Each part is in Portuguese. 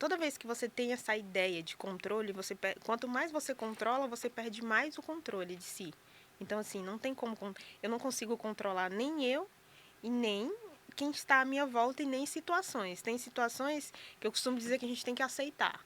toda vez que você tem essa ideia de controle, quanto mais você controla, você perde mais o controle de si. Então, assim, não tem como. Eu não consigo controlar nem eu e nem quem está à minha volta e nem situações. Tem situações que eu costumo dizer que a gente tem que aceitar.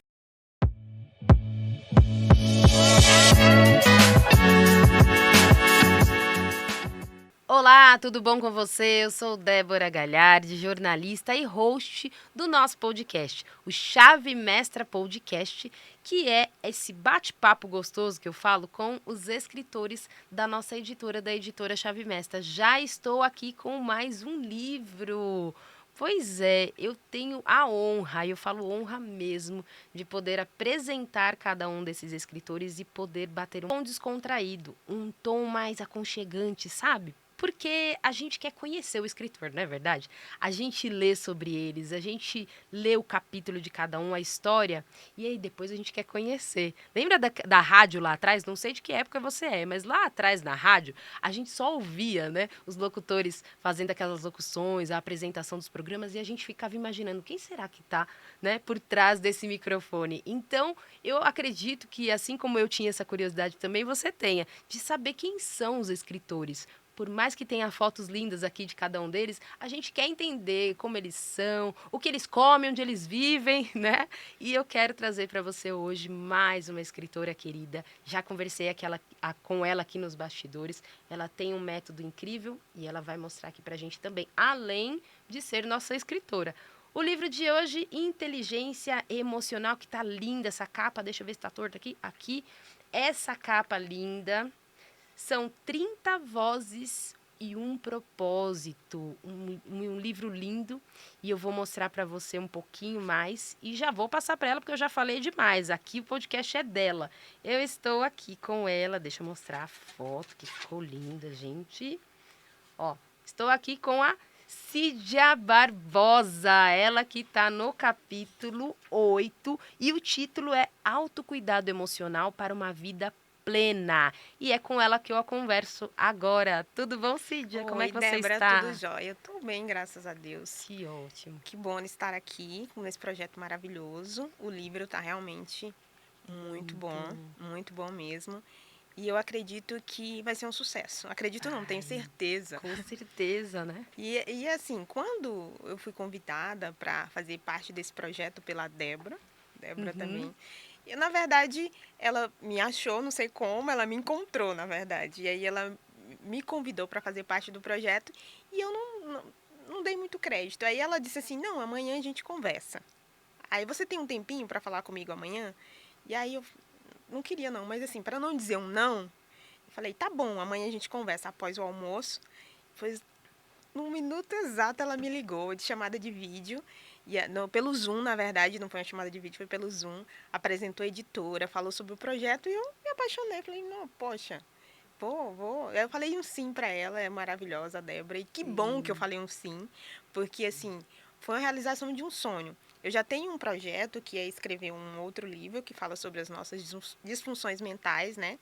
Olá, tudo bom com você? Eu sou Débora Galhardi, jornalista e host do nosso podcast, o Chave Mestra Podcast, que é esse bate-papo gostoso que eu falo com os escritores da nossa editora, da editora Chave Mestra. Já estou aqui com mais um livro. Pois é, eu tenho a honra, e eu falo honra mesmo, de poder apresentar cada um desses escritores e poder bater um tom descontraído, um tom mais aconchegante, sabe? Porque a gente quer conhecer o escritor, não é verdade? A gente lê sobre eles, a gente lê o capítulo de cada um, a história, e aí depois a gente quer conhecer. Lembra da rádio lá atrás? Não sei de que época você é, mas lá atrás na rádio, a gente só ouvia, né, os locutores fazendo aquelas locuções, a apresentação dos programas, e a gente ficava imaginando quem será que está, né, por trás desse microfone. Então, eu acredito que, assim como eu tinha essa curiosidade também, você tenha, de saber quem são os escritores. Por mais que tenha fotos lindas aqui de cada um deles, a gente quer entender como eles são, o que eles comem, onde eles vivem, né? E eu quero trazer para você hoje mais uma escritora querida. Já conversei com ela aqui nos bastidores. Ela tem um método incrível e ela vai mostrar aqui para a gente também, além de ser nossa escritora. O livro de hoje, Inteligência Emocional, que tá linda essa capa. Deixa eu ver se tá torta aqui. Aqui, essa capa linda. São 30 vozes e um propósito. Um livro lindo. E eu vou mostrar para você um pouquinho mais. E já vou passar para ela, porque eu já falei demais. Aqui o podcast é dela. Eu estou aqui com ela. Deixa eu mostrar a foto, que ficou linda, gente. Ó, estou aqui com a Cídia Barbosa, ela que está no capítulo 8 e o título é Autocuidado Emocional para uma Vida Plena. E é com ela que eu converso agora. Tudo bom, Cídia? Como é Oi, que você Débora, tudo está? jóia? Eu tô bem, graças a Deus. Que ótimo. Que bom estar aqui com esse projeto maravilhoso. O livro tá realmente muito bom mesmo. E eu acredito que vai ser um sucesso. Acredito não, tenho Ai, certeza. com certeza, né? E assim, quando eu fui convidada para fazer parte desse projeto pela Débora Uhum. também, e, na verdade, ela me achou, não sei como, ela me encontrou, na verdade. E aí ela me convidou para fazer parte do projeto e eu não dei muito crédito. Aí ela disse assim: não, amanhã a gente conversa. Aí você tem um tempinho para falar comigo amanhã? E aí eu não queria não, mas assim, para não dizer um não, eu falei: tá bom, amanhã a gente conversa após o almoço. Foi no minuto exato ela me ligou de chamada de vídeo. E, não, pelo Zoom, na verdade, não foi uma chamada de vídeo, foi pelo Zoom. Apresentou a editora, falou sobre o projeto e eu me apaixonei. Falei, não, poxa, vou. Eu falei um sim para ela, é maravilhosa a Débora. E que bom que eu falei um sim, porque assim, foi uma realização de um sonho. Eu já tenho um projeto que é escrever um outro livro que fala sobre as nossas disfunções mentais, né?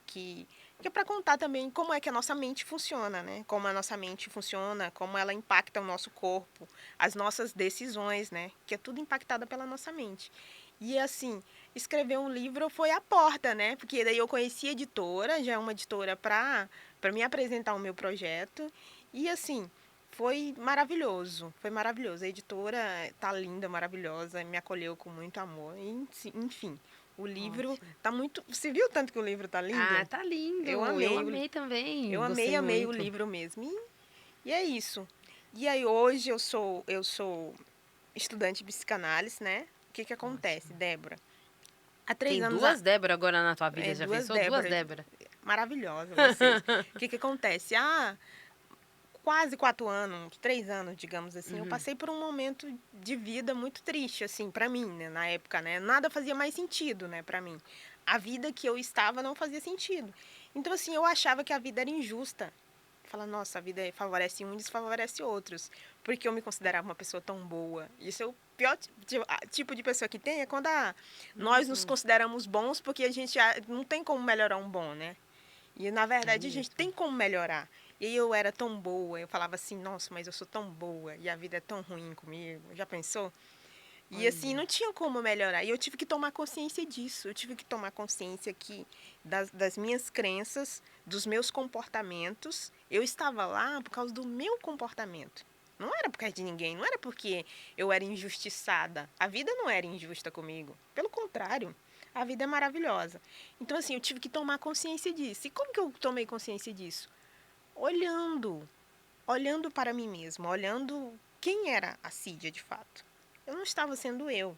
Que, que é para contar também como é que a nossa mente funciona, né? Como a nossa mente funciona, como ela impacta o nosso corpo, as nossas decisões, né? Que é tudo impactada pela nossa mente. E assim, escrever um livro foi a porta, né? Porque daí eu conheci a editora, já é uma editora para me apresentar o meu projeto. E assim, foi maravilhoso, foi maravilhoso. A editora tá linda, maravilhosa, me acolheu com muito amor. Enfim, o livro Ótimo. tá muito. Você viu tanto que o livro tá Ah, lindo? tá Eu lindo. Eu amei, amei também. eu Gostei amei o muito. livro mesmo. E é isso. E aí hoje eu sou estudante de psicanálise, né? O que que acontece, Ótimo. Débora? Há três Tem anos, duas Débora agora na tua vida, já duas pensou? Duas Déboras, Débora. maravilhosa vocês. O que que acontece? Quase 4 anos, 3 anos, digamos assim, eu Uhum. passei por um momento de vida muito triste, assim, para mim, né, na época, né? Nada fazia mais sentido, né, para mim. A vida que eu estava não fazia sentido. Então, assim, eu achava que a vida era injusta. Fala, nossa, a vida favorece um e desfavorece outros. Porque eu me considerava uma pessoa tão boa. Isso é o pior tipo de pessoa que tem, é quando nós nos Uhum. consideramos bons porque a gente não tem como melhorar um bom, né? E na É verdade a gente mesmo. tem como melhorar. E eu era tão boa, eu falava assim, nossa, mas eu sou tão boa e a vida é tão ruim comigo. Já pensou? E assim, não tinha como melhorar. E eu tive que tomar consciência disso. Eu tive que tomar consciência que das minhas crenças, dos meus comportamentos. Eu estava lá por causa do meu comportamento. Não era por causa de ninguém. Não era porque eu era injustiçada. A vida não era injusta comigo. Pelo contrário, a vida é maravilhosa. Então, assim, eu tive que tomar consciência disso. E como que eu tomei consciência disso? Olhando. Olhando para mim mesma. Olhando quem era a Cídia de fato. Eu não estava sendo eu,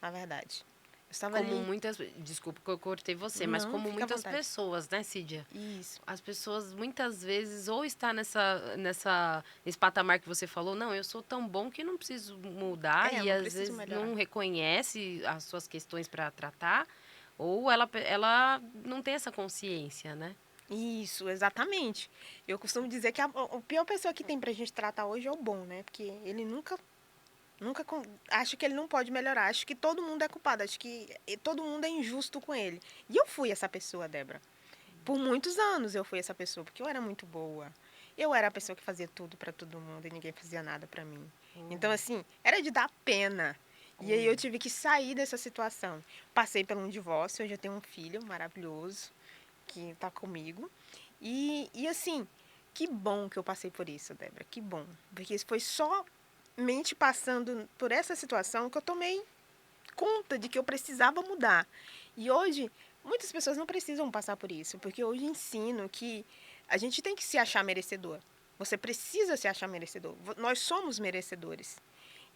na verdade. Eu estava Como ali. muitas. Desculpa que eu cortei você, mas Não, como fica à muitas vontade. pessoas, né, Cídia? Isso. As pessoas muitas vezes ou está nesse patamar que você falou, não, eu sou tão bom que não preciso mudar, É, eu e não às preciso vezes melhorar. não reconhece as suas questões para tratar, ou ela não tem essa consciência, né? Isso, exatamente. Eu costumo dizer que a pior pessoa que tem pra gente tratar hoje é o bom, né? Porque ele nunca acho que ele não pode melhorar. Acho que todo mundo é culpado. Acho que todo mundo é injusto com ele. E eu fui essa pessoa, Débora. Por muitos anos eu fui essa pessoa, porque eu era muito boa. Eu era a pessoa que fazia tudo pra todo mundo e ninguém fazia nada pra mim. Então, assim, era de dar pena. E aí eu tive que sair dessa situação. Passei por um divórcio, hoje eu tenho um filho maravilhoso que tá comigo. E assim, que bom que eu passei por isso, Débora, que bom. Porque isso foi somente passando por essa situação que eu tomei conta de que eu precisava mudar. E hoje, muitas pessoas não precisam passar por isso, porque hoje ensino que a gente tem que se achar merecedor. Você precisa se achar merecedor. Nós somos merecedores.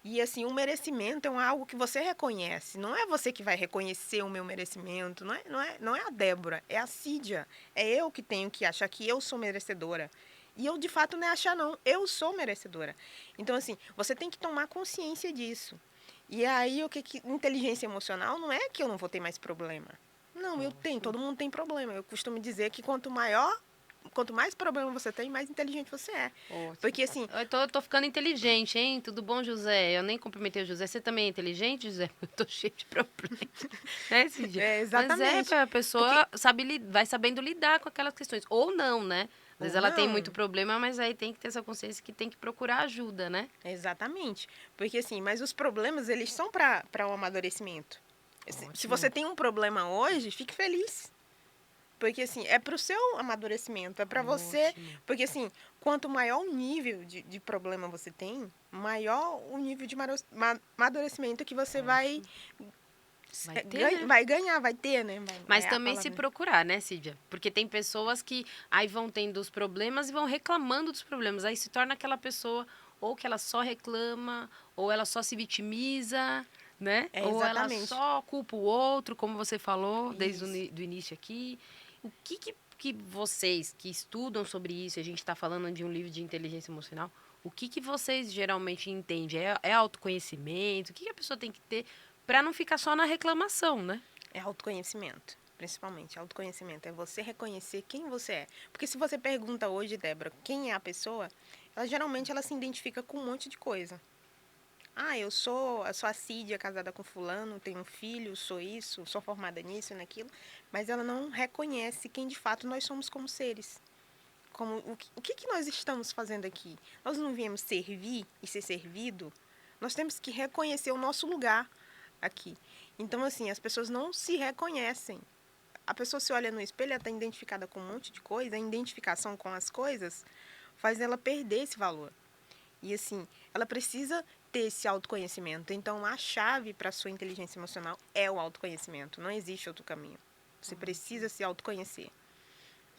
E assim, o merecimento é algo que você reconhece. Não é você que vai reconhecer o meu merecimento. Não é a Débora, é a Cídia. É eu que tenho que achar que eu sou merecedora. E eu, de fato, não é achar, não. Eu sou merecedora. Então, assim, você tem que tomar consciência disso. E aí, inteligência emocional não é que eu não vou ter mais problema. Não, eu tenho, Ótimo. todo mundo tem problema. Eu costumo dizer que quanto mais problema você tem, mais inteligente você é. Ótimo. Porque assim, Eu tô ficando inteligente, hein? Tudo bom, José? Eu nem cumprimentei o José. Você também é inteligente, José? Eu tô cheio de problemas. Né, Cíntia? é Mas exatamente. a Porque pessoa vai sabendo lidar com aquelas questões. Ou não, né? Às vezes ou ela tem muito não, problema, mas aí tem que ter essa consciência que tem que procurar ajuda, né? exatamente. Porque assim, mas os problemas, eles são para o amadurecimento. Se você Ótimo, tem um problema hoje, fique feliz. Porque assim, é para o seu amadurecimento, é para você. ótimo. Porque assim, quanto maior o nível de problema você tem, maior o nível de amadurecimento que você Ótimo. Vai ter, né? vai ganhar, vai ter, né? Mas É a também se palavra. procurar, né, Cídia? Porque tem pessoas que aí vão tendo os problemas e vão reclamando dos problemas. Aí se torna aquela pessoa ou que ela só reclama, ou ela só se vitimiza, né? É Ou ela exatamente. só culpa o outro, como você falou desde Isso. do início aqui. O que vocês que estudam sobre isso, a gente está falando de um livro de inteligência emocional, o que vocês geralmente entendem? É autoconhecimento? O que a pessoa tem que ter para não ficar só na reclamação, né? É autoconhecimento, principalmente. Autoconhecimento é você reconhecer quem você é. Porque se você pergunta hoje, Débora, quem é a pessoa, ela geralmente ela se identifica com um monte de coisa. Ah, eu sou a Cídia, casada com fulano, tenho um filho, sou isso, sou formada nisso e naquilo, mas ela não reconhece quem de fato nós somos como seres. Como o que nós estamos fazendo aqui? Nós não viemos servir e ser servido? Nós temos que reconhecer o nosso lugar aqui. Então, assim, as pessoas não se reconhecem. A pessoa se olha no espelho, ela está identificada com um monte de coisa, a identificação com as coisas faz ela perder esse valor. E, assim, ela precisa ter esse autoconhecimento. Então, a chave para a sua inteligência emocional é o autoconhecimento. Não existe outro caminho. Você precisa se autoconhecer.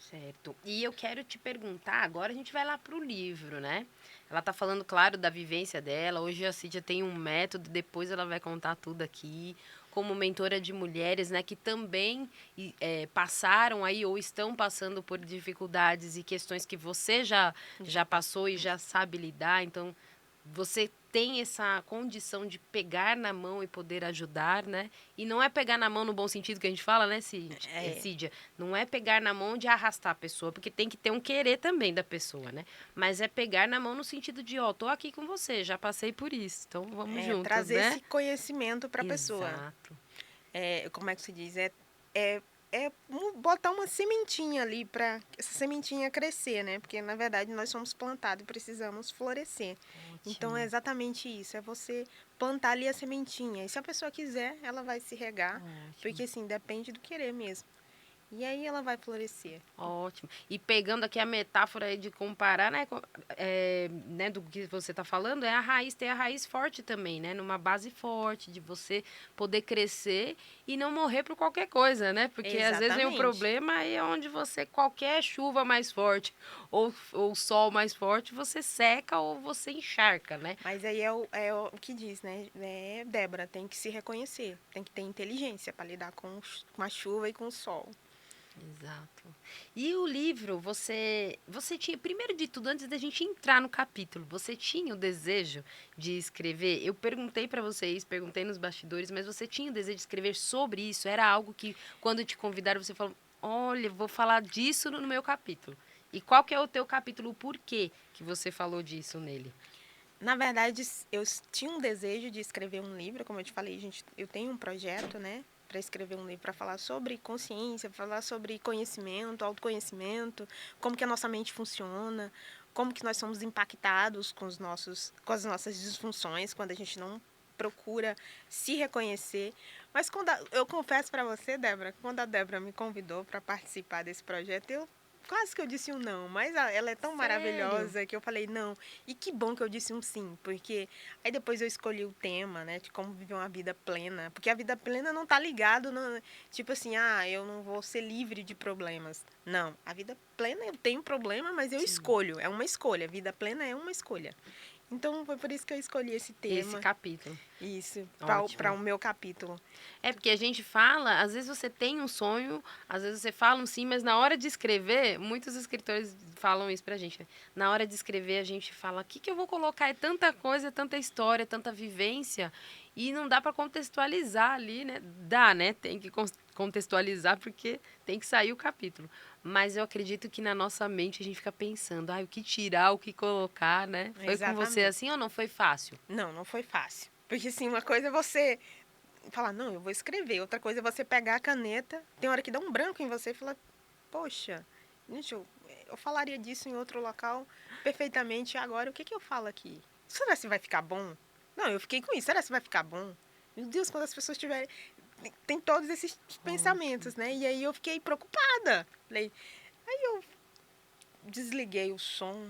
Certo. E eu quero te perguntar, agora a gente vai lá para o livro, né? Ela tá falando, claro, da vivência dela. Hoje a Cídia tem um método, depois ela vai contar tudo aqui. Como mentora de mulheres, né, que também passaram aí ou estão passando por dificuldades e questões que você já passou e já sabe lidar. Então, você tem essa condição de pegar na mão e poder ajudar, né? E não é pegar na mão no bom sentido que a gente fala, né, É, Cídia? Não é pegar na mão de arrastar a pessoa, porque tem que ter um querer também da pessoa, né? Mas é pegar na mão no sentido de, ó, tô aqui com você, já passei por isso, então vamos juntas, trazer né? esse conhecimento para a pessoa. Exato. Como é que se diz? É, botar uma sementinha ali para essa sementinha crescer, né? Porque, na verdade, nós somos plantados e precisamos florescer. Então, é Ótimo. exatamente isso. É você plantar ali a sementinha. E se a pessoa quiser, ela vai se regar, Ótimo. porque assim, depende do querer mesmo. E aí ela vai florescer. Ótimo. E pegando aqui a metáfora aí de comparar, né, né, do que você está falando, é a raiz, ter a raiz forte também, né? Numa base forte, de você poder crescer e não morrer por qualquer coisa, né? Porque às vezes vem um Exatamente. problema aí é onde você, qualquer chuva mais forte ou sol mais forte, você seca ou você encharca, né? Mas aí é o que diz, né? Débora, tem que se reconhecer. Tem que ter inteligência para lidar com a chuva e com o sol. Exato. E o livro, você tinha, primeiro de tudo, antes da gente entrar no capítulo, você tinha o desejo de escrever? Eu perguntei para vocês, perguntei nos bastidores, mas você tinha o desejo de escrever sobre isso? Era algo que, quando te convidaram, você falou, olha, vou falar disso no meu capítulo. E qual que é o teu capítulo, o porquê que você falou disso nele? Na verdade, eu tinha um desejo de escrever um livro, como eu te falei, gente, eu tenho um projeto, né, para escrever um livro para falar sobre consciência, falar sobre conhecimento, autoconhecimento, como que a nossa mente funciona, como que nós somos impactados com as nossas disfunções quando a gente não procura se reconhecer. Mas eu confesso para você, Débora, quando a Débora me convidou para participar desse projeto, eu quase que eu disse um não, mas ela é tão Sério? maravilhosa que eu falei não. E que bom que eu disse um sim, porque aí depois eu escolhi o tema, né, de como viver uma vida plena, porque a vida plena não tá ligado no, tipo assim, eu não vou ser livre de problemas. Não, a vida plena eu tenho problema, mas eu Sim. escolho, é uma escolha. A vida plena é uma escolha. Então foi por isso que eu escolhi esse Esse tema, capítulo. isso, para Ótimo. o meu capítulo. É porque a gente fala, às vezes você tem um sonho, às vezes você fala um sim, mas na hora de escrever, muitos escritores falam isso pra gente, né? Na hora de escrever, a gente fala, o que, que eu vou colocar? É tanta coisa, é tanta história, é tanta vivência, e não dá pra contextualizar ali, né? Dá, né? Tem que contextualizar porque tem que sair o capítulo. Mas eu acredito que na nossa mente a gente fica pensando, o que tirar, o que colocar, né? Foi com você Exatamente. assim ou não foi fácil? Não, não foi fácil. Porque assim, uma coisa é você falar, não, eu vou escrever. Outra coisa é você pegar a caneta, tem hora que dá um branco em você e fala, poxa, gente, eu falaria disso em outro local perfeitamente. Agora, o que, que eu falo aqui? Será que vai ficar bom? Não, eu fiquei com isso. Será que vai ficar bom? Meu Deus, quando as pessoas tiverem. Tem todos esses Ótimo. pensamentos, né? E aí eu fiquei preocupada. Falei, aí eu desliguei o som,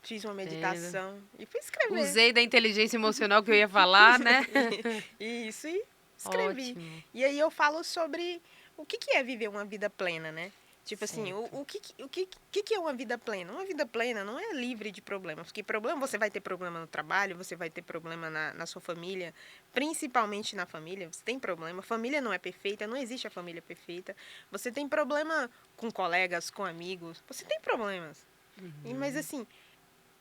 fiz uma É, meditação e fui escrever. usei da inteligência emocional que eu ia falar, né? Isso, e escrevi. Ótimo. E aí eu falo sobre o que é viver uma vida plena, né? Tipo assim, Certo. o que é uma vida plena? Uma vida plena não é livre de problemas. Porque problema, você vai ter problema no trabalho, você vai ter problema na sua família, principalmente na família. Você tem problema. Família não é perfeita, não existe a família perfeita. Você tem problema com colegas, com amigos. Você tem problemas. Mas assim,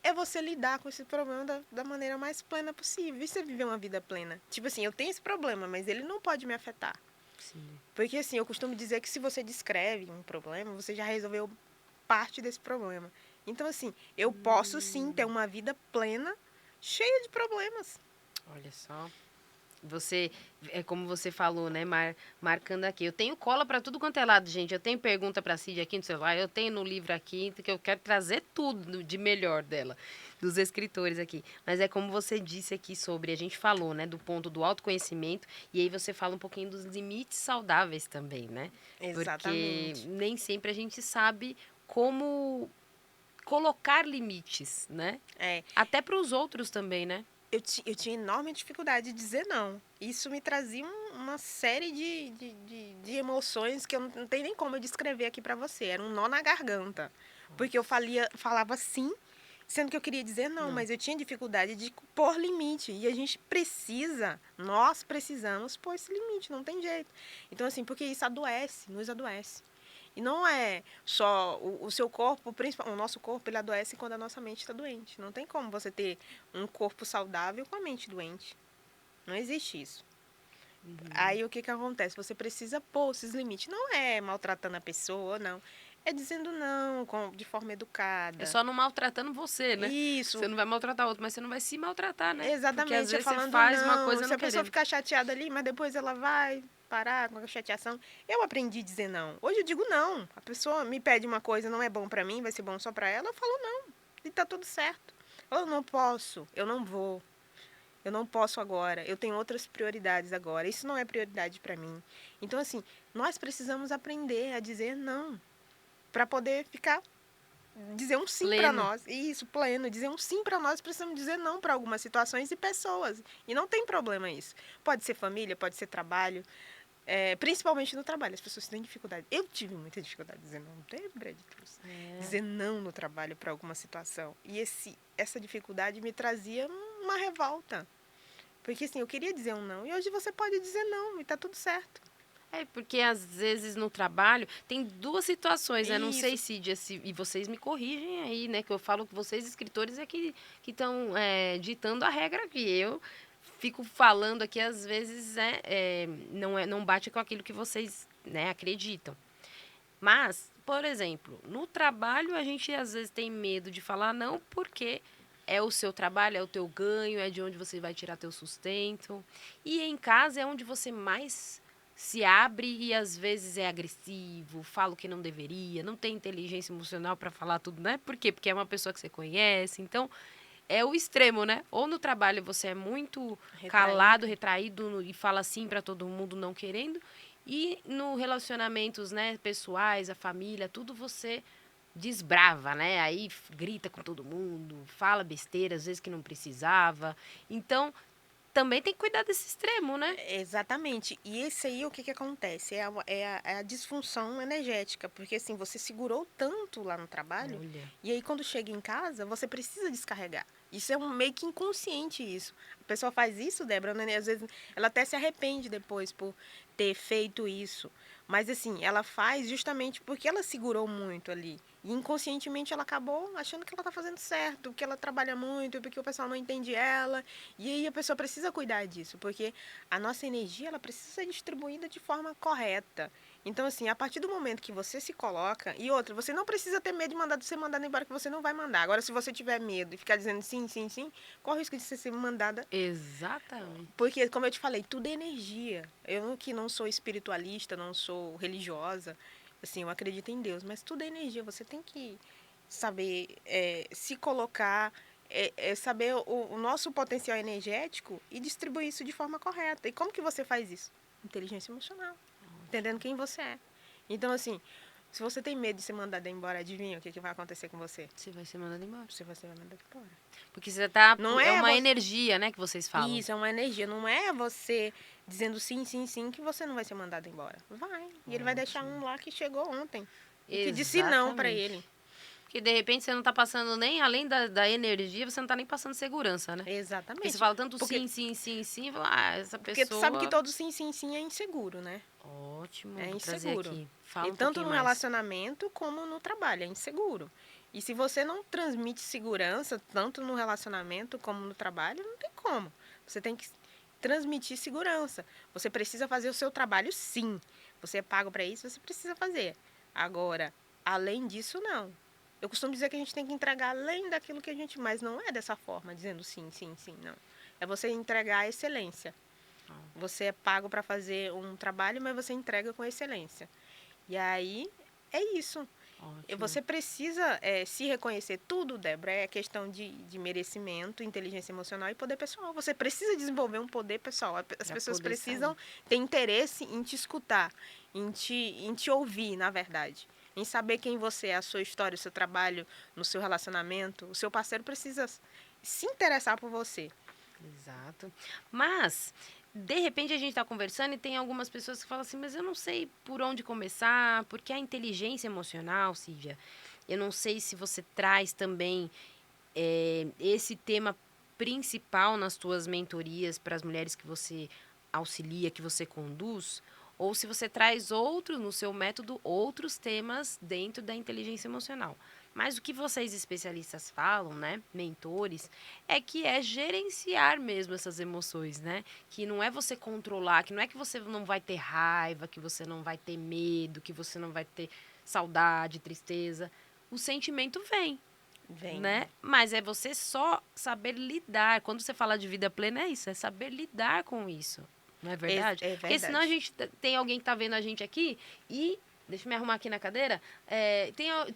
é você lidar com esse problema da maneira mais plena possível. E você viver uma vida plena. Tipo assim, eu tenho esse problema, mas ele não pode me afetar. Sim. Porque assim, eu costumo dizer que se você descreve um problema, você já resolveu parte desse problema. Então assim, eu posso sim ter uma vida plena, cheia de problemas. Olha só. Você, é como você falou, né? Marcando aqui. Eu tenho cola para tudo quanto é lado, gente. Eu tenho pergunta para a Cid aqui no celular, eu tenho no livro aqui, que eu quero trazer tudo de melhor dela, dos escritores aqui. Mas é como você disse aqui sobre, a gente falou, né? Do ponto do autoconhecimento, e aí você fala um pouquinho dos limites saudáveis também, né? Porque Exatamente. nem sempre a gente sabe como colocar limites, né? É, Até para os outros também, né? eu tinha enorme dificuldade de dizer não. Isso me trazia uma série de emoções que eu não tenho nem como eu descrever aqui pra você. Era um nó na garganta. Porque eu falava sim, sendo que eu queria dizer não, Não. mas eu tinha dificuldade de pôr limite. E a gente precisa, nós precisamos pôr esse limite, não tem jeito. Então, assim, porque isso adoece, nos adoece. E não é só o seu corpo, o nosso corpo, ele adoece quando a nossa mente está doente. Não tem como você ter um corpo saudável com a mente doente. Não existe isso. Aí o que acontece? Você precisa pôr esses limites. Não é maltratando a pessoa, não. É dizendo não de forma É educada. só não maltratando você, né? Você Isso, não vai maltratar outro, mas você não vai se maltratar, né? Porque às exatamente. É vezes você falando faz uma não. coisa Se não a pessoa querendo. ficar chateada ali, mas depois ela vai parar com a chateação. Eu aprendi a dizer não. Hoje eu digo não. A pessoa me pede uma coisa, não é bom pra mim, vai ser bom só pra ela. Eu falo não. E tá tudo certo. Eu não posso, eu não vou. Eu não posso agora, eu tenho outras prioridades agora. Isso não é prioridade para mim. Então, assim, nós precisamos aprender a dizer não para poder dizer um sim para Pleno. nós. Isso, pleno. Dizer um sim para nós, precisamos dizer não para algumas situações e pessoas. E não tem problema isso. Pode ser família, pode ser trabalho. Principalmente no trabalho, as pessoas têm dificuldade. Eu tive muita dificuldade de dizer não, dizer não no trabalho para alguma situação. E essa dificuldade me trazia uma revolta. Porque assim, eu queria dizer um não. E hoje você pode dizer não e tá tudo certo. Porque às vezes no trabalho tem duas situações, né? Não sei, Isso. Cídia, e vocês me corrigem aí, né? Que eu falo que vocês, escritores, é que estão ditando a regra aqui. Eu fico falando aqui, às vezes, não bate com aquilo que vocês, né, acreditam. Mas, por exemplo, no trabalho a gente às vezes tem medo de falar não porque é o seu trabalho, é o teu ganho, é de onde você vai tirar teu sustento. E em casa é onde você mais se abre e às vezes é agressivo, fala o que não deveria, não tem inteligência emocional para falar tudo, né? Por quê? Porque é uma pessoa que você conhece. Então, é o extremo, né? Ou no trabalho você é muito calado, retraído e fala sim para todo mundo não querendo. E no relacionamentos, né, pessoais, a família, tudo você desbrava, né? Aí grita com todo mundo, fala besteira, às vezes que não precisava. Então, também tem que cuidar desse extremo, né? Exatamente. E esse aí, o que acontece? É a disfunção energética. Porque assim, você segurou tanto lá no trabalho, Olha. e aí quando chega em casa, você precisa descarregar. Isso é meio que inconsciente isso. A pessoa faz isso, Débora, né? Às vezes ela até se arrepende depois por ter feito isso. Mas assim, ela faz justamente porque ela segurou muito ali. E inconscientemente ela acabou achando que ela está fazendo certo, que ela trabalha muito, porque o pessoal não entende ela. E aí a pessoa precisa cuidar disso, porque a nossa energia ela precisa ser distribuída de forma correta. Então, assim, a partir do momento que você se coloca, e outra, você não precisa ter medo de ser mandado embora, que você não vai mandar. Agora, se você tiver medo e ficar dizendo sim, sim, sim, corre o risco de você ser mandada. Exatamente. Porque, como eu te falei, tudo é energia. Eu que não sou espiritualista, não sou religiosa, assim, eu acredito em Deus, mas tudo é energia. Você tem que saber se colocar, saber o nosso potencial energético e distribuir isso de forma correta. E como que você faz isso? Inteligência emocional. Entendendo quem você é. Então, assim, se você tem medo de ser mandado embora, adivinha o que vai acontecer com você? Você vai ser mandado embora. Você vai ser mandado embora. Porque você tá. Não É é uma você... energia, né, que vocês falam. Isso, é uma energia. Não é você dizendo sim, sim, sim, que você não vai ser mandado embora. Vai. E ele vai deixar um lá que chegou ontem. E que disse não pra ele. Porque de repente você não tá passando nem além da energia, você não tá nem passando segurança, né? Exatamente. Porque você fala tanto sim, sim, sim, sim, essa pessoa... Porque tu sabe que todo sim, sim, sim é inseguro, né? Ótimo, É vou trazer inseguro. aqui. Fala E um tanto pouquinho no mais. relacionamento como no trabalho, é inseguro. E se você não transmite segurança, tanto no relacionamento como no trabalho, não tem como. Você tem que transmitir segurança. Você precisa fazer o seu trabalho, sim. Você é pago para isso, você precisa fazer. Agora, além disso, não. Eu costumo dizer que a gente tem que entregar além daquilo que a gente... Mas não é dessa forma, dizendo sim, sim, sim, não. É você entregar a excelência. Você é pago para fazer um trabalho, mas você entrega com excelência. E aí, é isso. Ótimo. Você precisa se reconhecer. Tudo, Débora, é questão de merecimento, inteligência emocional e poder pessoal. Você precisa desenvolver um poder pessoal. As pessoas precisam ter interesse em te escutar, em te ouvir, na verdade. Em saber quem você é, a sua história, o seu trabalho, no seu relacionamento. O seu parceiro precisa se interessar por você. Exato. Mas, de repente, a gente está conversando e tem algumas pessoas que falam assim, mas eu não sei por onde começar, porque a inteligência emocional, Cídia, eu não sei se você traz também esse tema principal nas tuas mentorias para as mulheres que você auxilia, que você conduz, ou se você traz no seu método, outros temas dentro da inteligência emocional. Mas o que vocês especialistas falam, né, mentores, é que é gerenciar mesmo essas emoções, né? Que não é você controlar, que não é que você não vai ter raiva, que você não vai ter medo, que você não vai ter saudade, tristeza. O sentimento vem, né? Mas é você só saber lidar. Quando você fala de vida plena, é isso, é saber lidar com isso. Não é verdade? É verdade. Porque senão a gente tem alguém que tá vendo a gente aqui e Deixa eu me arrumar aqui na cadeira.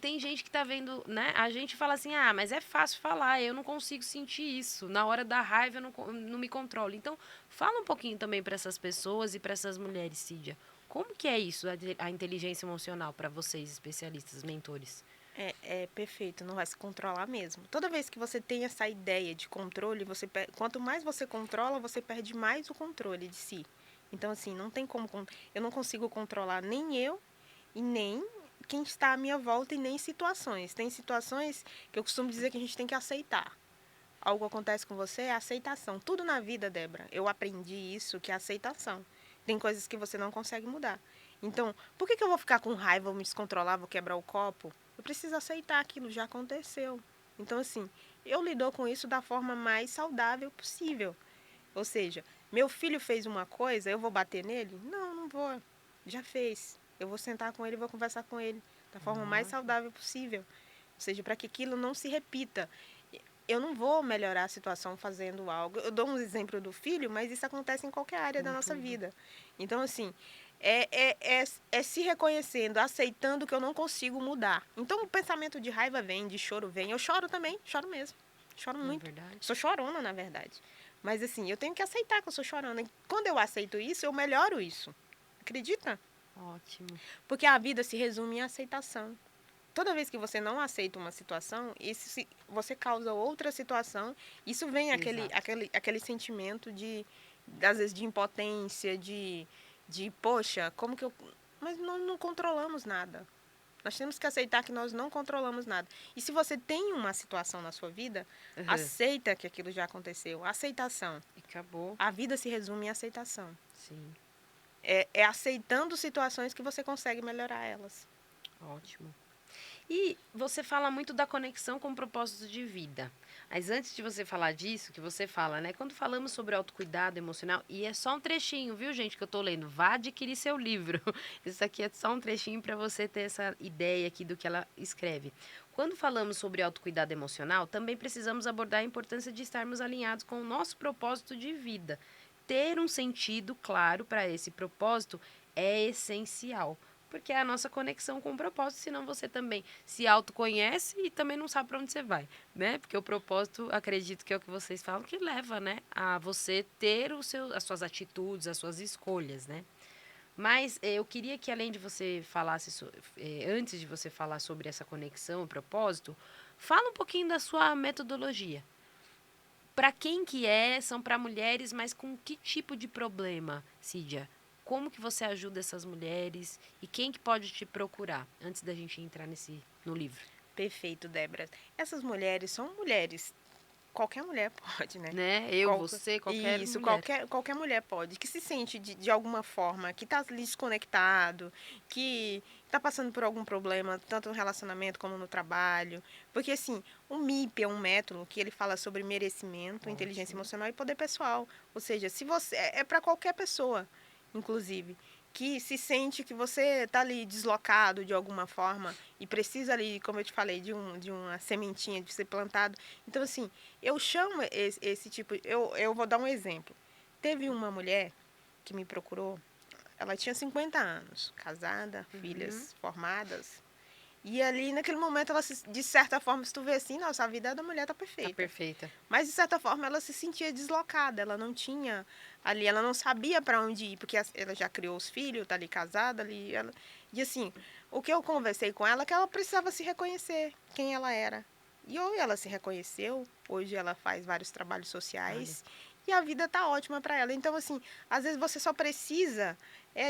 Tem gente que tá vendo, né? A gente fala assim, mas é fácil falar, eu não consigo sentir isso. Na hora da raiva eu não me controlo. Então, fala um pouquinho também para essas pessoas e para essas mulheres, Cídia. Como que é isso, a inteligência emocional, para vocês, especialistas, mentores? É perfeito, não vai se controlar mesmo. Toda vez que você tem essa ideia de controle, quanto mais você controla, você perde mais o controle de si. Então, assim, não tem como. Eu não consigo controlar nem eu e nem quem está à minha volta e nem situações. Tem situações que eu costumo dizer que a gente tem que aceitar. Algo acontece com você, é aceitação. Tudo na vida, Débora, eu aprendi isso, que é aceitação. Tem coisas que você não consegue mudar. Então, por que eu vou ficar com raiva, vou me descontrolar, vou quebrar o copo? Eu preciso aceitar aquilo, já aconteceu. Então, assim, eu lido com isso da forma mais saudável possível. Ou seja, meu filho fez uma coisa, eu vou bater nele? Não, não vou. Já fez. Eu vou sentar com ele e vou conversar com ele da forma mais Ótimo. saudável possível. Ou seja, para que aquilo não se repita. Eu não vou melhorar a situação fazendo algo. Eu dou um exemplo do filho, mas isso acontece em qualquer área da Com nossa tudo. vida. Então, assim, é se reconhecendo, aceitando que eu não consigo mudar. Então, o pensamento de raiva vem, de choro vem. Eu choro também, choro mesmo. Choro Não é muito. verdade? Sou chorona, na verdade. Mas, assim, eu tenho que aceitar que eu sou chorona. E quando eu aceito isso, eu melhoro isso. Acredita? Ótimo. Porque a vida se resume em aceitação. Toda vez que você não aceita uma situação, você causa outra situação. Isso vem Exato. aquele sentimento às vezes, de impotência, poxa, como que eu. Mas nós não controlamos nada. Nós temos que aceitar que nós não controlamos nada. E se você tem uma situação na sua vida, Uhum. aceita que aquilo já aconteceu. Aceitação. E acabou. A vida se resume em aceitação. Sim. É aceitando situações que você consegue melhorar elas. Ótimo. E você fala muito da conexão com o propósito de vida. Mas antes de você falar disso, que você fala, né? Quando falamos sobre autocuidado emocional, e é só um trechinho, viu, gente, que eu tô lendo. Vá adquirir seu livro. Isso aqui é só um trechinho para você ter essa ideia aqui do que ela escreve. Quando falamos sobre autocuidado emocional, também precisamos abordar a importância de estarmos alinhados com o nosso propósito de vida. Ter um sentido claro para esse propósito é essencial, porque é a nossa conexão com o propósito, senão você também se autoconhece e também não sabe para onde você vai, né? Porque o propósito, acredito que é o que vocês falam, que leva, né, a você ter as suas atitudes, as suas escolhas, né? Mas eu queria que além de você falasse, antes de você falar sobre essa conexão e propósito, fala um pouquinho da sua metodologia. Para quem que é? São para mulheres, mas com que tipo de problema, Cídia? Como que você ajuda essas mulheres e quem que pode te procurar antes da gente entrar no livro, Perfeito, Débora. Essas mulheres são mulheres. Qualquer mulher pode, né? né? Eu, você, qualquer Isso, mulher. qualquer mulher pode, que se sente de alguma forma, que está desconectado, que está passando por algum problema, tanto no relacionamento como no trabalho. Porque, assim, o MIP é um método que ele fala sobre merecimento, inteligência Ótimo. emocional e poder pessoal. Ou seja, se você é para qualquer pessoa, inclusive, que se sente que você está ali deslocado de alguma forma e precisa ali, como eu te falei, de uma sementinha de ser plantado. Então, assim, eu chamo esse tipo. Eu vou dar um exemplo. Teve uma mulher que me procurou, ela tinha 50 anos, casada, Uhum. filhas formadas. E ali, naquele momento, de certa forma, se tu vê assim, nossa, a vida da mulher tá Tá perfeita. perfeita. Mas, de certa forma, ela se sentia deslocada. Ela não tinha ali, ela não sabia para onde ir, porque ela já criou os filhos, tá ali casada, ali. E assim, o que eu conversei com ela é que ela precisava se reconhecer quem ela era. E ou ela se reconheceu, hoje ela faz vários trabalhos Olha, sociais e a vida tá ótima para ela. Então, assim, às vezes você só precisa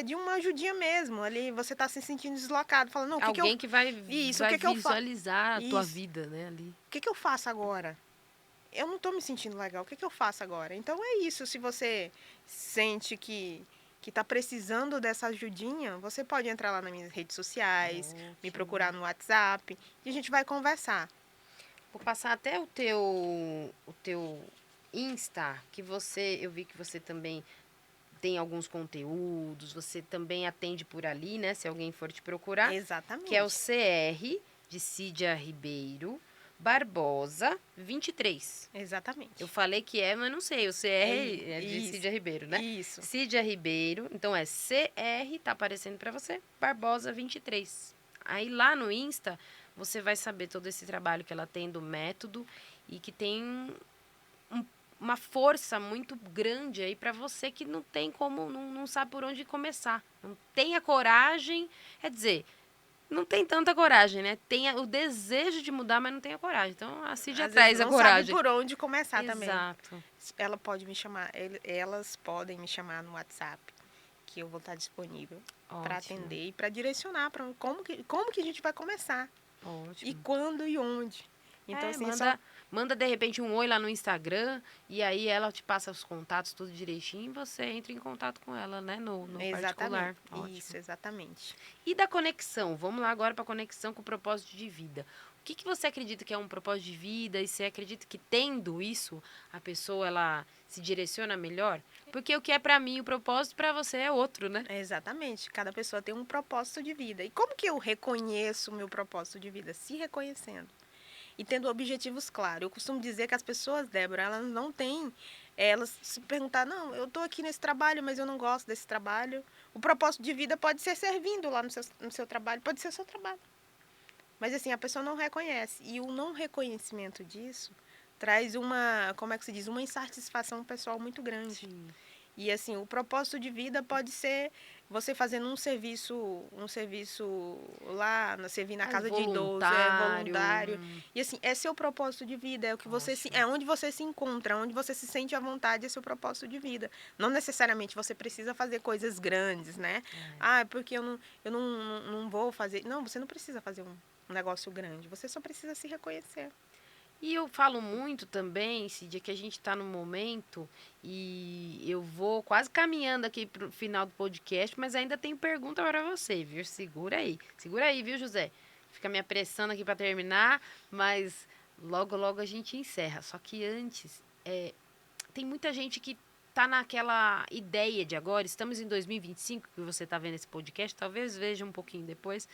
de uma ajudinha mesmo. Ali você tá se sentindo deslocado, falando, não, o que que eu. alguém que vai, Isso, o vai que que eu faço? visualizar a tua Isso. vida, né, ali. O que que eu faço agora? Eu não estou me sentindo legal. O que eu faço agora? Então é isso. Se você sente que está precisando dessa ajudinha, você pode entrar lá nas minhas redes sociais, me procurar Ótimo. no WhatsApp e a gente vai conversar. Vou passar até o teu Insta, que eu vi que você também tem alguns conteúdos, você também atende por ali, né? Se alguém for te procurar, que é o Exatamente. CR de Cídia Ribeiro. Barbosa 23. Exatamente. Eu falei que é, mas não sei. O CR é de Isso. Cídia Ribeiro, né? Isso. Cídia Ribeiro. Então é CR, tá aparecendo pra você, Barbosa 23. Aí lá no Insta, você vai saber todo esse trabalho que ela tem do método e que tem uma força muito grande aí pra você que não tem como, não sabe por onde começar. Não tem a coragem, quer dizer, não tem tanta coragem, né? Tem o desejo de mudar, mas não tem a coragem. Então, a Cid Às vezes traz a não sabe coragem. por onde começar também. Exato. Ela pode me chamar, elas podem me chamar no WhatsApp, que eu vou estar disponível para Ótimo. atender e para direcionar para como que a gente vai começar e Ótimo. quando e onde. Então, assim, manda de repente um oi lá no Instagram e aí ela te passa os contatos tudo direitinho e você entra em contato com ela, né? No particular. exatamente. Ótimo. Isso, exatamente. E da conexão? Vamos lá agora para a conexão com o propósito de vida. O que você acredita que é um propósito de vida e você acredita que tendo isso a pessoa ela se direciona melhor? Porque o que é para mim o propósito para você é outro, né? Exatamente. Cada pessoa tem um propósito de vida. E como que eu reconheço o meu propósito de vida? Se reconhecendo. E tendo objetivos claros. Eu costumo dizer que as pessoas, Débora, elas não têm. Elas se perguntar, não, eu estou aqui nesse trabalho, mas eu não gosto desse trabalho. O propósito de vida pode ser servindo lá no seu trabalho, pode ser o seu trabalho. Mas assim, a pessoa não reconhece. E o não reconhecimento disso traz uma, como é que se diz, uma insatisfação pessoal muito grande. Sim. E assim, o propósito de vida pode ser você fazendo um serviço lá, servir na casa de idoso, voluntário. E assim, é seu propósito de vida, é o que é onde você se encontra, onde você se sente à vontade, é seu propósito de vida. Não necessariamente você precisa fazer coisas grandes, né? Ah, porque eu não vou fazer. Não, você não precisa fazer um negócio grande, você só precisa se reconhecer. E eu falo muito também, Cídia, que a gente está no momento e eu vou quase caminhando aqui para o final do podcast, mas ainda tenho pergunta para você, viu? Segura aí. Segura aí, viu, José? Fica me apressando aqui para terminar, mas logo, logo a gente encerra. Só que antes, tem muita gente que tá naquela ideia de agora, estamos em 2025, que você está vendo esse podcast, talvez veja um pouquinho depois,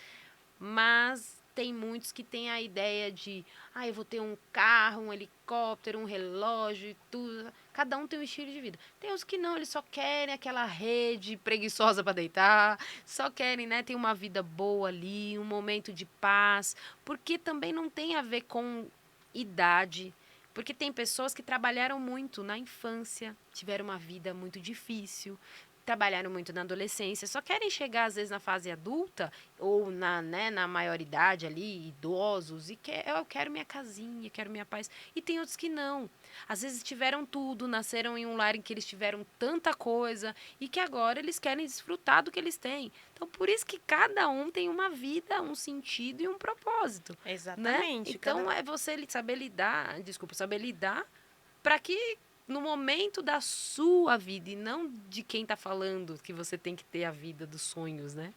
mas tem muitos que têm a ideia de, eu vou ter um carro, um helicóptero, um relógio e tudo. Cada um tem um estilo de vida. Tem uns que não, eles só querem aquela rede preguiçosa para deitar, só querem, né, ter uma vida boa ali, um momento de paz, porque também não tem a ver com idade. Porque tem pessoas que trabalharam muito na infância, tiveram uma vida muito difícil, trabalharam muito na adolescência, só querem chegar às vezes na fase adulta ou na maioridade ali, idosos, e eu quero minha casinha, quero minha paz. E tem outros que não. Às vezes tiveram tudo, nasceram em um lar em que eles tiveram tanta coisa e que agora eles querem desfrutar do que eles têm. Então, por isso que cada um tem uma vida, um sentido e um propósito. Exatamente. Né? Então, é você saber lidar para que no momento da sua vida e não de quem tá falando que você tem que ter a vida dos sonhos, né?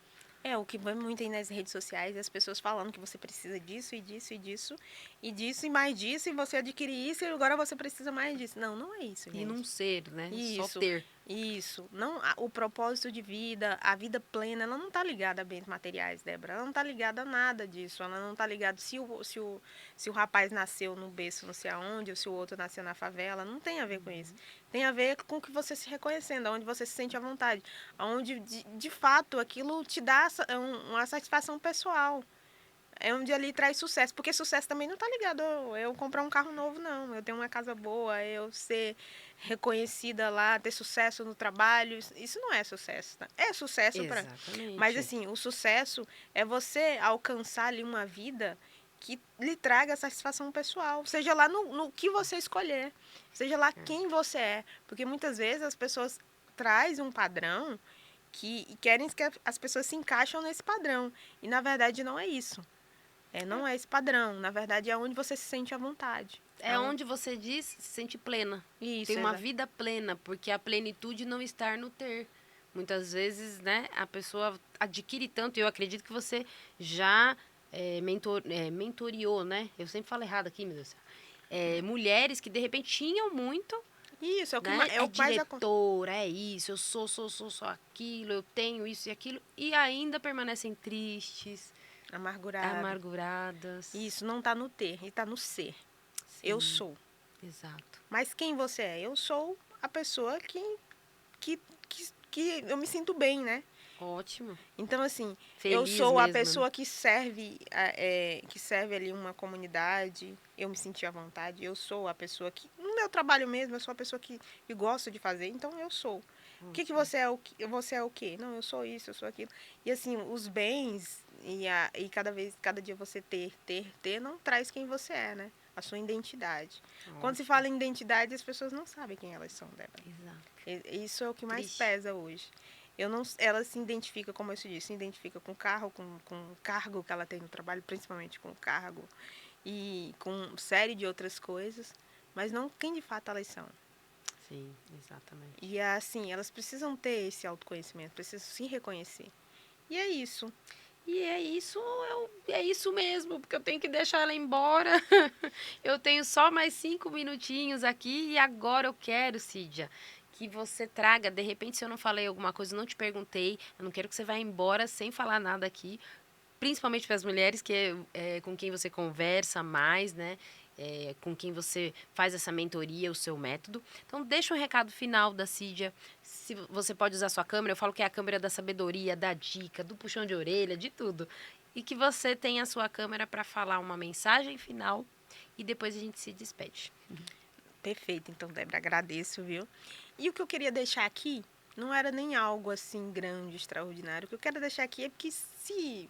O que vai muito aí nas redes sociais, as pessoas falando que você precisa disso e disso e disso, e disso e mais disso, e você adquire isso e agora você precisa mais disso. Não, não é isso, gente. E não ser, né? Isso, só ter. Isso. Não, o propósito de vida, a vida plena, ela não está ligada a bens materiais, Débora. Ela não está ligada a nada disso. Ela não está ligada se o rapaz nasceu no berço não sei aonde, ou se o outro nasceu na favela. Não tem a ver com isso. Tem a ver com que você se reconhecendo, onde você se sente à vontade. Onde, de fato, aquilo te dá uma satisfação pessoal. É onde ali traz sucesso. Porque sucesso também não está ligado a eu comprar um carro novo, não. Eu ter uma casa boa, eu ser reconhecida lá, ter sucesso no trabalho. Isso não é sucesso. Tá? É sucesso para. Mas assim, o sucesso é você alcançar ali uma vida que lhe traga satisfação pessoal. Seja lá no que você escolher. Seja lá quem você é. Porque muitas vezes as pessoas trazem um padrão e querem que as pessoas se encaixam nesse padrão. E na verdade não é isso. Não é esse padrão. Na verdade, é onde você se sente à vontade. É onde você diz se sente plena. Isso, tem uma vida plena, porque a plenitude não está no ter. Muitas vezes, né, a pessoa adquire tanto, e eu acredito que você já mentoriou, né? Eu sempre falo errado aqui, meu Deus. Mulheres que de repente tinham muito. Isso, é o que né? é o mais diretora, é isso, eu sou aquilo, eu tenho isso e aquilo, e ainda permanecem tristes, amarguradas. Isso não tá no ter, e tá no ser. Eu Sim, sou. exato. Mas quem você é? Eu sou a pessoa que, que eu me sinto bem, né? Ótimo. Então, assim, eu Feliz sou a mesmo, né? pessoa que serve ali uma comunidade, eu me senti à vontade, eu sou a pessoa que, no meu trabalho mesmo, eu sou a pessoa que gosta de fazer, então eu sou. O que Ótimo. você é você é o quê? Não, eu sou isso, eu sou aquilo. E assim, os bens e cada dia você ter, não traz quem você é, né? A sua identidade. Quando se Ótimo. fala em identidade, as pessoas não sabem quem elas são, Débora. Exato. Isso é o que mais Triste. pesa hoje. Eu não, ela se identifica, como eu te disse, se identifica com o carro, com o cargo que ela tem no trabalho, principalmente com o cargo e com série de outras coisas, mas não quem de fato elas são. Sim, exatamente. E assim, elas precisam ter esse autoconhecimento, precisam se reconhecer. E é isso. E é isso mesmo, porque eu tenho que deixar ela embora. Eu tenho só mais 5 minutinhos aqui e agora eu quero, Cídia, que você traga, de repente, se eu não falei alguma coisa, não te perguntei, eu não quero que você vá embora sem falar nada aqui, principalmente para as mulheres que com quem você conversa mais, né? Com quem você faz essa mentoria, o seu método. Então, deixa um recado final da Cídia. Se você pode usar a sua câmera, eu falo que é a câmera da sabedoria, da dica, do puxão de orelha, de tudo. E que você tenha a sua câmera para falar uma mensagem final e depois a gente se despede. Perfeito, então, Débora, agradeço, viu? E o que eu queria deixar aqui não era nem algo assim grande, extraordinário. O que eu quero deixar aqui é que se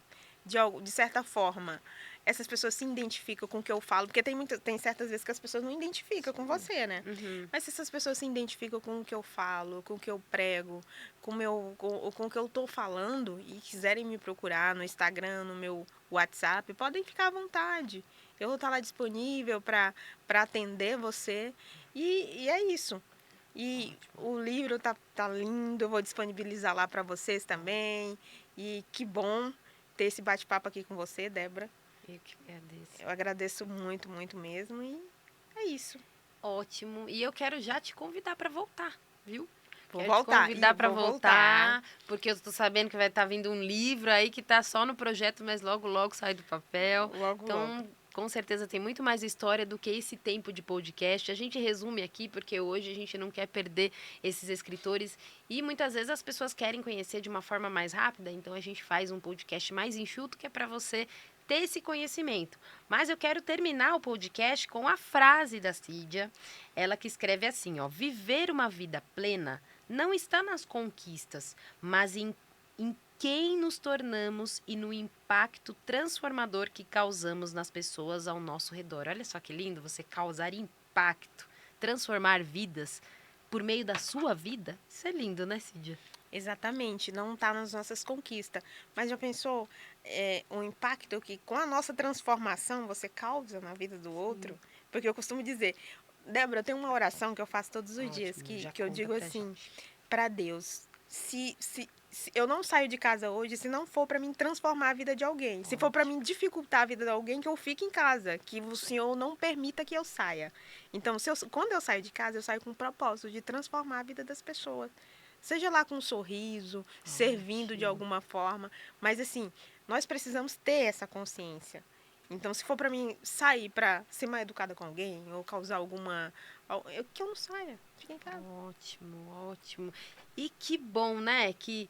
de certa forma essas pessoas se identificam com o que eu falo, porque tem certas vezes que as pessoas não identificam com você, né? Uhum. Mas se essas pessoas se identificam com o que eu falo, com o que eu prego, com o que eu tô falando e quiserem me procurar no Instagram, no meu WhatsApp, podem ficar à vontade. Eu vou estar lá disponível para atender você. E é isso. E Ótimo. o livro tá lindo, eu vou disponibilizar lá para vocês também. E que bom ter esse bate-papo aqui com você, Débora. Eu que agradeço. Eu agradeço muito, muito mesmo. E é isso. Ótimo. E eu quero já te convidar para voltar, viu? Vou Quero te voltar. E convidar para vou voltar. voltar, porque eu tô sabendo que vai estar vindo um livro aí que tá só no projeto, mas logo, logo sai do papel. Logo, logo. Então, com certeza tem muito mais história do que esse tempo de podcast. A gente resume aqui porque hoje a gente não quer perder esses escritores e muitas vezes as pessoas querem conhecer de uma forma mais rápida, então a gente faz um podcast mais enxuto que é para você ter esse conhecimento. Mas eu quero terminar o podcast com a frase da Cídia, ela que escreve assim, ó: viver uma vida plena não está nas conquistas, mas em quem nos tornamos e no impacto transformador que causamos nas pessoas ao nosso redor. Olha só que lindo você causar impacto, transformar vidas por meio da sua vida. Isso é lindo, né, Cídia? Exatamente, não está nas nossas conquistas. Mas já pensou o impacto que com a nossa transformação você causa na vida do outro? Porque eu costumo dizer, Débora, tem uma oração que eu faço todos os dias, Ótimo, já que eu conta digo pra assim, gente. para Deus, se eu não saio de casa hoje, se não for para mim transformar a vida de alguém, se for para Ótimo. mim dificultar a vida de alguém, que eu fique em casa, que o Senhor não permita que eu saia. Então, quando eu saio de casa, eu saio com o propósito de transformar a vida das pessoas. Seja lá com um sorriso, servindo de Ótimo. alguma forma, mas assim, nós precisamos ter essa consciência. Então, se for para mim sair para ser mal educada com alguém ou causar alguma. Que eu não saia, fique em casa. Ótimo, ótimo. E que bom, né? Que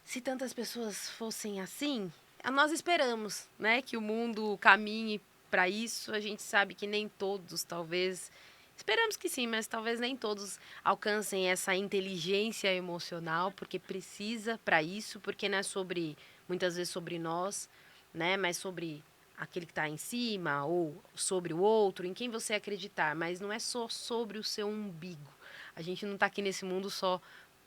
se tantas pessoas fossem assim, nós esperamos, né? Que o mundo caminhe para isso. A gente sabe que nem todos, talvez. Esperamos que sim, mas talvez nem todos alcancem essa inteligência emocional, porque precisa para isso, porque não é sobre, muitas vezes sobre nós, né? Mas sobre aquele que está em cima ou sobre o outro, em quem você acreditar, mas não é só sobre o seu umbigo. A gente não está aqui nesse mundo só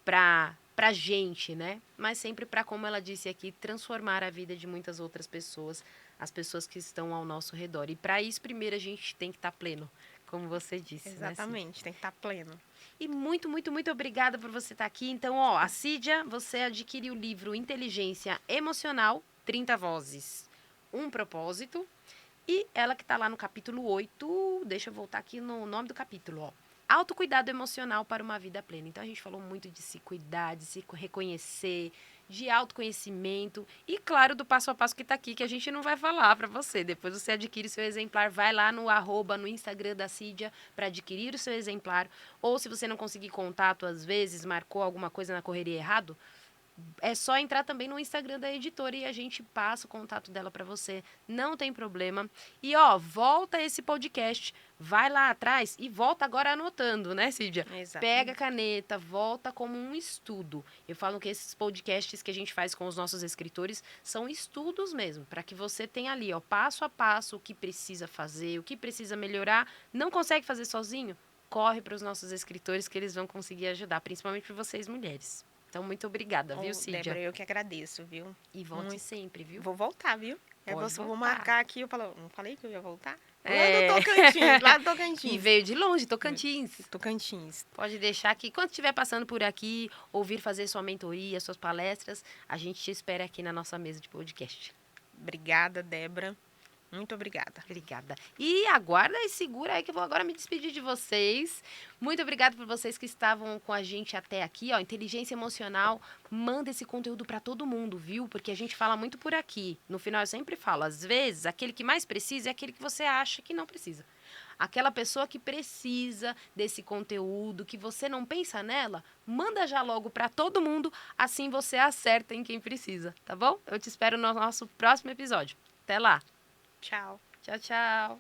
pra gente, né? Mas sempre para, como ela disse aqui, transformar a vida de muitas outras pessoas, as pessoas que estão ao nosso redor. E para isso, primeiro a gente tem que estar pleno, como você disse, né, Cid? Exatamente, tem que estar pleno. E muito, muito, muito obrigada por você estar aqui. Então, ó, a Cídia, você adquiriu o livro Inteligência Emocional, 30 Vozes, um Propósito. E ela que está lá no capítulo 8, deixa eu voltar aqui no nome do capítulo, ó. Autocuidado emocional para uma vida plena. Então a gente falou muito de se cuidar, de se reconhecer, de autoconhecimento e, claro, do passo a passo que está aqui, que a gente não vai falar para você. Depois você adquire o seu exemplar, vai lá no @ no Instagram da Cídia para adquirir o seu exemplar. Ou se você não conseguir contato, às vezes, marcou alguma coisa na correria errado, é só entrar também no Instagram da editora e a gente passa o contato dela para você. Não tem problema. E, volta esse podcast. Vai lá atrás e volta agora anotando, né, Cídia? Pega a caneta, volta como um estudo. Eu falo que esses podcasts que a gente faz com os nossos escritores são estudos mesmo, para que você tenha ali, passo a passo, o que precisa fazer, o que precisa melhorar. Não consegue fazer sozinho? Corre para os nossos escritores que eles vão conseguir ajudar, principalmente para vocês mulheres. Então, muito obrigada, viu, Cídia? Débora, eu que agradeço, viu? E volte sempre, viu? Vou voltar, viu? Vou marcar aqui, não falei que eu ia voltar? Lá do Tocantins. E veio de longe, Tocantins. Tocantins. Pode deixar que, quando estiver passando por aqui, ouvir fazer sua mentoria, suas palestras, a gente te espera aqui na nossa mesa de podcast. Obrigada, Débora. Muito obrigada. Obrigada. E aguarda e segura aí que eu vou agora me despedir de vocês. Muito obrigada por vocês que estavam com a gente até aqui. Inteligência emocional, manda esse conteúdo para todo mundo, viu? Porque a gente fala muito por aqui. No final eu sempre falo, às vezes, aquele que mais precisa é aquele que você acha que não precisa. Aquela pessoa que precisa desse conteúdo, que você não pensa nela, manda já logo para todo mundo, assim você acerta em quem precisa, tá bom? Eu te espero no nosso próximo episódio. Até lá! Tchau. Tchau, tchau.